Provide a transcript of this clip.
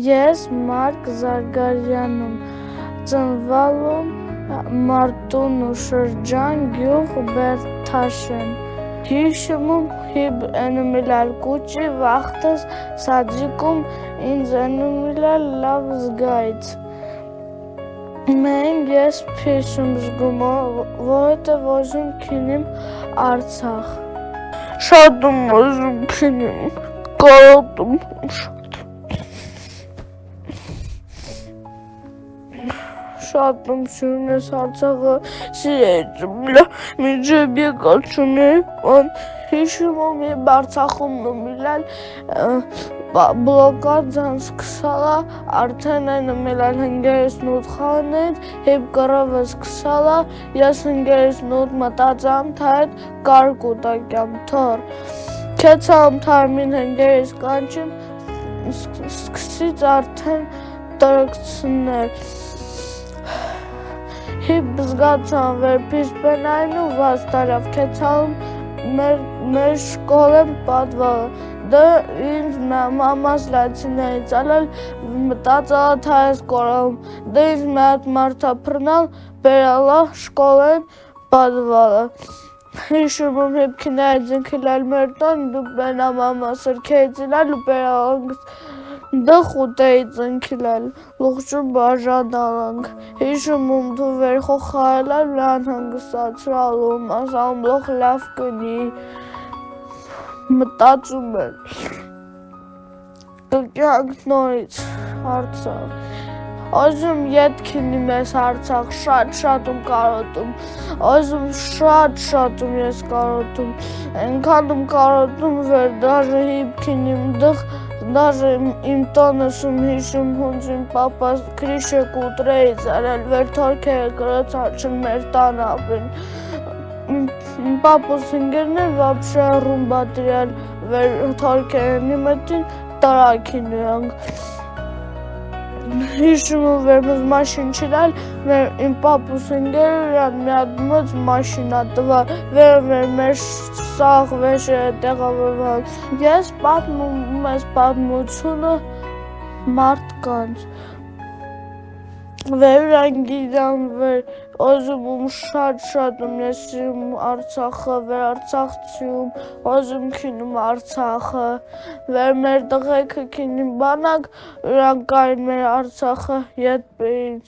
Ես Մարկ Զարգարյանում ծնվալում Մարտունու շրջան գյուղ Բերթաշեն հիշումում հիբ էնումիլալ կուճի վախտս սաջիկում ինձ էնումիլալ լավ զգայց Մենք ես փիշում զգում որովհետև ոզում քինիմ Արցախ Շատ եմ ոզում քինիմ կարոտում Շատ եմ սիրում ես Արցախը սիրեցում մինչև եկացուն հիշում եմ երբ Արցախում նմիլալ բլոկադան սկսալա արդեն նմիլալ հնգերս նոտ խանեց հեբ կռավը սկսալա ես հնգերս նոտ մտածամ թե այդ կարկուտակյամ թոր քեցամ թարմին հնգերս կանչին սկսից արդեն տրկցներ Հիբ զգացան վերպիս բենայնու վաստարավ քեցալում մեր շկոլեմ պատվալը Դը ինձ մամաս լացիներից ալել մտածալա թե այս կորալում Դը ինձ մեհատ մարդա պրնալ բերալա շկոլեմ պատվալը Հիշում եմ հիբ քիներ ձնքիլալ մեր տոն դու բենա մամա սրքեիցիլալ ու բերալանք Դը խուտեի ձնքիլալ լուղջում բաժադալանք Հիշում եմ դու վերխոխայելալ լան հանգստացրալում ասալում լող լավ կնի Մտածում եմ կյանք նորից Արցախ Ոզում ետ քինիմ ես Արցախ շատ եմ կարոտում Ոզում շատ եմ ես կարոտում Ենքան եմ կարոտում վեր դաժը հիբ քինիմ դղ Դաժը իմ տոնսում հիշում հունց իմ պապաս քրիշեք ուտրեից արել վեր թորքերը կրոց աչն մեր տան ապրին Իմ պապուս հինգերներ վապշե ռումբա տրյալ վեր թորքերը նիմետին տարակին նրանք Հիշում եմ վերմыз մաշին չիլալ իմ պապուս հինգերը միատ մոց մաշինա տվա վեր մեր սաղ վեշերը տեղավորվալ Ես պատմում ես պատմությունը մարդկանց Վերան գիդան վեր ոզում շատ եմ ես սիրում Արցախը վեր Արցախցիում ոզում քինում Արցախը վեր մեր տղեքը քինում բանակ վրանք այն մեր Արցախը ետ բերին